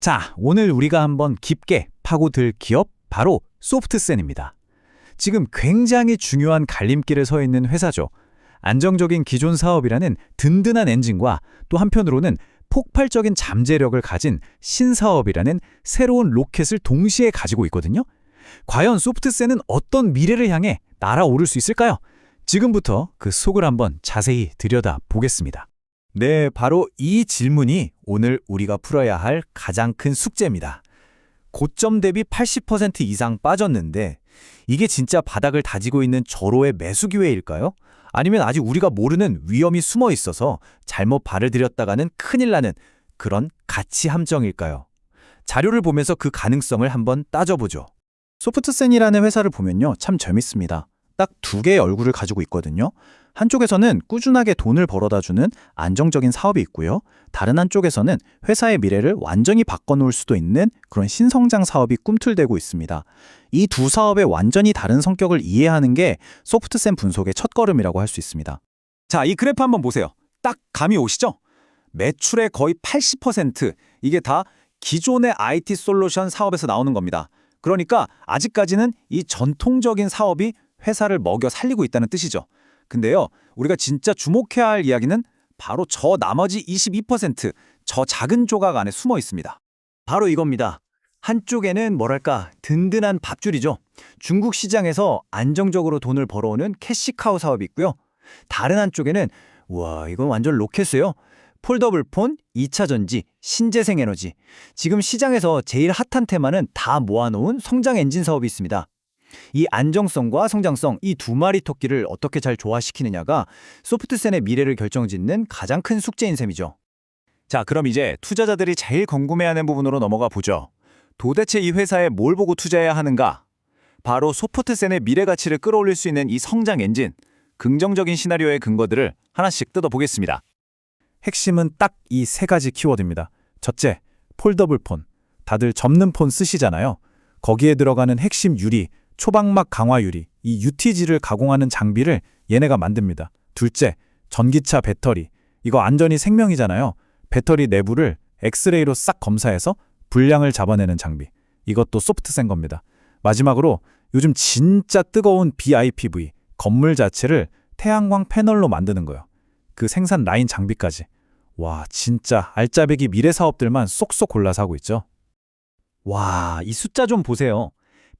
자, 오늘 우리가 한번 깊게 파고들 기업 바로 소프트센입니다. 지금 굉장히 중요한 갈림길에 서 있는 회사죠. 안정적인 기존 사업이라는 든든한 엔진과 또 한편으로는 폭발적인 잠재력을 가진 신사업이라는 새로운 로켓을 동시에 가지고 있거든요. 과연 소프트센은 어떤 미래를 향해 날아오를 수 있을까요? 지금부터 그 속을 한번 자세히 들여다보겠습니다. 네, 바로 이 질문이 오늘 우리가 풀어야 할 가장 큰 숙제입니다. 고점 대비 80% 이상 빠졌는데 이게 진짜 바닥을 다지고 있는 절호의 매수 기회일까요? 아니면 아직 우리가 모르는 위험이 숨어 있어서 잘못 발을 들였다가는 큰일 나는 그런 가치 함정일까요? 자료를 보면서 그 가능성을 한번 따져보죠. 소프트센이라는 회사를 보면요, 참 재밌습니다. 딱 두 개의 얼굴을 가지고 있거든요. 한쪽에서는 꾸준하게 돈을 벌어다주는 안정적인 사업이 있고요. 다른 한쪽에서는 회사의 미래를 완전히 바꿔놓을 수도 있는 그런 신성장 사업이 꿈틀대고 있습니다. 이 두 사업의 완전히 다른 성격을 이해하는 게 소프트센 분석의 첫걸음이라고 할 수 있습니다. 자, 이 그래프 한번 보세요. 딱 감이 오시죠? 매출의 거의 80%, 이게 다 기존의 IT 솔루션 사업에서 나오는 겁니다. 그러니까 아직까지는 이 전통적인 사업이 회사를 먹여 살리고 있다는 뜻이죠. 근데요, 우리가 진짜 주목해야 할 이야기는 바로 저 나머지 22%, 저 작은 조각 안에 숨어 있습니다. 바로 이겁니다. 한쪽에는 뭐랄까 든든한 밥줄이죠. 중국 시장에서 안정적으로 돈을 벌어오는 캐시카우 사업이 있고요. 다른 한쪽에는 와, 이건 완전 로켓이에요. 폴더블 폰, 2차 전지, 신재생 에너지. 지금 시장에서 제일 핫한 테마는 다 모아놓은 성장 엔진 사업이 있습니다. 이 안정성과 성장성, 이 두 마리 토끼를 어떻게 잘 조화시키느냐가 소프트센의 미래를 결정짓는 가장 큰 숙제인 셈이죠. 자, 그럼 이제 투자자들이 제일 궁금해하는 부분으로 넘어가 보죠. 도대체 이 회사에 뭘 보고 투자해야 하는가? 바로 소프트센의 미래 가치를 끌어올릴 수 있는 이 성장 엔진, 긍정적인 시나리오의 근거들을 하나씩 뜯어보겠습니다. 핵심은 딱 이 세 가지 키워드입니다. 첫째, 폴더블 폰. 다들 접는 폰 쓰시잖아요. 거기에 들어가는 핵심 유리, 초방막 강화 유리, 이 UTG를 가공하는 장비를 얘네가 만듭니다. 둘째, 전기차 배터리. 이거 안전이 생명이잖아요. 배터리 내부를 엑스레이로 싹 검사해서 불량을 잡아내는 장비. 이것도 소프트센 겁니다. 마지막으로 요즘 진짜 뜨거운 BIPV, 건물 자체를 태양광 패널로 만드는 거예요. 그 생산 라인 장비까지. 와, 진짜 알짜배기 미래 사업들만 쏙쏙 골라서 하고 있죠. 와, 이 숫자 좀 보세요.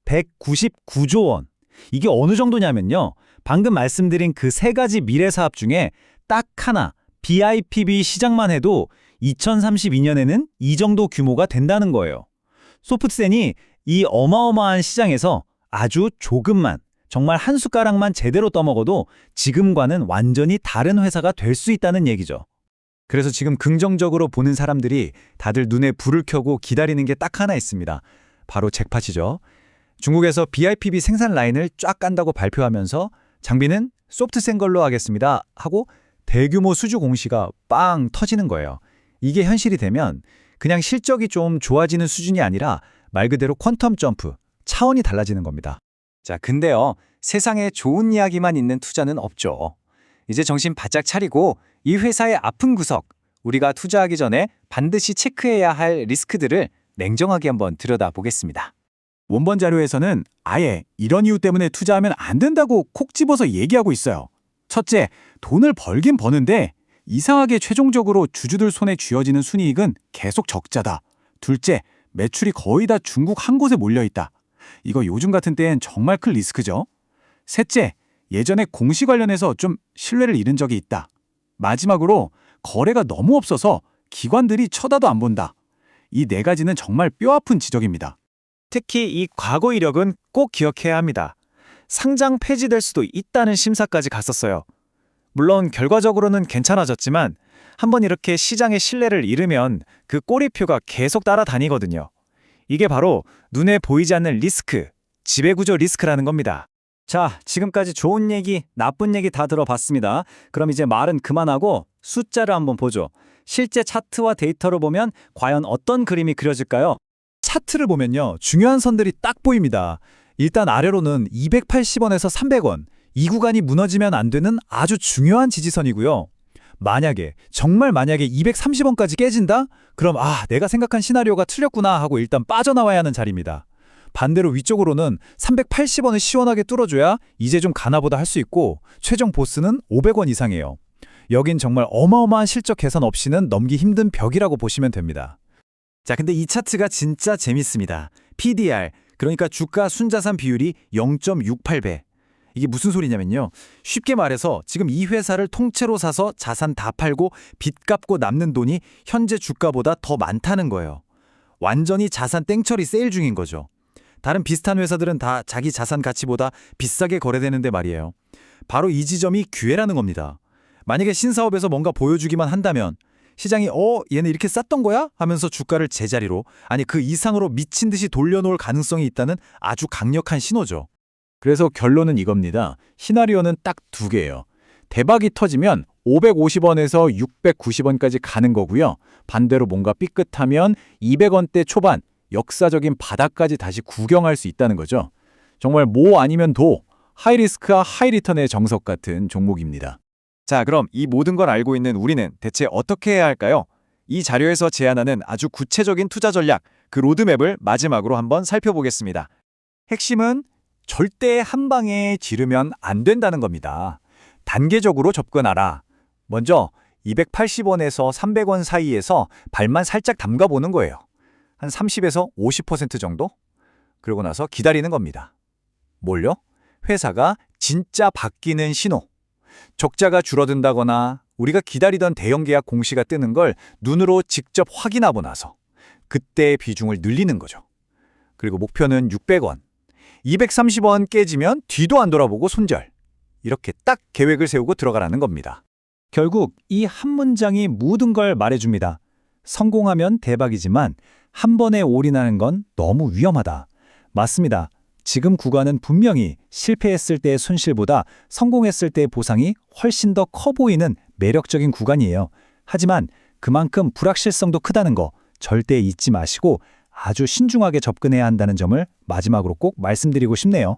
199조 원. 이게 어느 정도냐면요, 방금 말씀드린 그 세 가지 미래 사업 중에 딱 하나, BIPV 시장만 해도 2032년에는 이 정도 규모가 된다는 거예요. 소프트센이 이 어마어마한 시장에서 아주 조금만, 정말 한 숟가락만 제대로 떠먹어도 지금과는 완전히 다른 회사가 될 수 있다는 얘기죠. 그래서 지금 긍정적으로 보는 사람들이 다들 눈에 불을 켜고 기다리는 게 딱 하나 있습니다. 바로 잭팟이죠. 중국에서 BIPV 생산 라인을 쫙 깐다고 발표하면서 장비는 소프트센 걸로 하겠습니다 하고 대규모 수주 공시가 빵 터지는 거예요. 이게 현실이 되면 그냥 실적이 좀 좋아지는 수준이 아니라 말 그대로 퀀텀 점프, 차원이 달라지는 겁니다. 자, 근데요, 세상에 좋은 이야기만 있는 투자는 없죠. 이제 정신 바짝 차리고 이 회사의 아픈 구석, 우리가 투자하기 전에 반드시 체크해야 할 리스크들을 냉정하게 한번 들여다보겠습니다. 원본 자료에서는 아예 이런 이유 때문에 투자하면 안 된다고 콕 집어서 얘기하고 있어요. 첫째, 돈을 벌긴 버는데 이상하게 최종적으로 주주들 손에 쥐어지는 순이익은 계속 적자다. 둘째, 매출이 거의 다 중국 한 곳에 몰려있다. 이거 요즘 같은 때엔 정말 큰 리스크죠. 셋째, 예전에 공시 관련해서 좀 신뢰를 잃은 적이 있다. 마지막으로 거래가 너무 없어서 기관들이 쳐다도 안 본다. 이 네 가지는 정말 뼈아픈 지적입니다. 특히 이 과거 이력은 꼭 기억해야 합니다. 상장 폐지될 수도 있다는 심사까지 갔었어요. 물론 결과적으로는 괜찮아졌지만 한번 이렇게 시장의 신뢰를 잃으면 그 꼬리표가 계속 따라다니거든요. 이게 바로 눈에 보이지 않는 리스크, 지배구조 리스크라는 겁니다. 자, 지금까지 좋은 얘기, 나쁜 얘기 다 들어봤습니다. 그럼 이제 말은 그만하고 숫자를 한번 보죠. 실제 차트와 데이터로 보면 과연 어떤 그림이 그려질까요? 차트를 보면요, 중요한 선들이 딱 보입니다. 일단 아래로는 280원에서 300원, 이 구간이 무너지면 안 되는 아주 중요한 지지선이고요. 정말 만약에 230원까지 깨진다? 그럼 내가 생각한 시나리오가 틀렸구나 하고 일단 빠져나와야 하는 자리입니다. 반대로 위쪽으로는 380원을 시원하게 뚫어줘야 이제 좀 가나보다 할 수 있고 최종 보스는 500원 이상이에요. 여긴 정말 어마어마한 실적 개선 없이는 넘기 힘든 벽이라고 보시면 됩니다. 자, 근데 이 차트가 진짜 재밌습니다. PDR, 그러니까 주가 순자산 비율이 0.68배. 이게 무슨 소리냐면요. 쉽게 말해서 지금 이 회사를 통째로 사서 자산 다 팔고 빚 갚고 남는 돈이 현재 주가보다 더 많다는 거예요. 완전히 자산 땡처리 세일 중인 거죠. 다른 비슷한 회사들은 다 자기 자산 가치보다 비싸게 거래되는데 말이에요. 바로 이 지점이 기회라는 겁니다. 만약에 신사업에서 뭔가 보여주기만 한다면 시장이 얘는 이렇게 쌌던 거야? 하면서 주가를 제자리로, 아니 그 이상으로 미친 듯이 돌려놓을 가능성이 있다는 아주 강력한 신호죠. 그래서 결론은 이겁니다. 시나리오는 딱 두 개예요. 대박이 터지면 550원에서 690원까지 가는 거고요. 반대로 뭔가 삐끗하면 200원대 초반, 역사적인 바닥까지 다시 구경할 수 있다는 거죠. 정말 모 아니면 도, 하이리스크와 하이리턴의 정석 같은 종목입니다. 자, 그럼 이 모든 걸 알고 있는 우리는 대체 어떻게 해야 할까요? 이 자료에서 제안하는 아주 구체적인 투자 전략, 그 로드맵을 마지막으로 한번 살펴보겠습니다. 핵심은 절대 한 방에 지르면 안 된다는 겁니다. 단계적으로 접근하라. 먼저 280원에서 300원 사이에서 발만 살짝 담가보는 거예요. 한 30에서 50% 정도? 그러고 나서 기다리는 겁니다. 뭘요? 회사가 진짜 바뀌는 신호. 적자가 줄어든다거나 우리가 기다리던 대형 계약 공시가 뜨는 걸 눈으로 직접 확인하고 나서 그때의 비중을 늘리는 거죠. 그리고 목표는 600원. 230원 깨지면 뒤도 안 돌아보고 손절. 이렇게 딱 계획을 세우고 들어가라는 겁니다. 결국 이 한 문장이 모든 걸 말해줍니다. 성공하면 대박이지만 한 번에 올인하는 건 너무 위험하다. 맞습니다. 지금 구간은 분명히 실패했을 때의 손실보다 성공했을 때의 보상이 훨씬 더 커 보이는 매력적인 구간이에요. 하지만 그만큼 불확실성도 크다는 거 절대 잊지 마시고 아주 신중하게 접근해야 한다는 점을 마지막으로 꼭 말씀드리고 싶네요.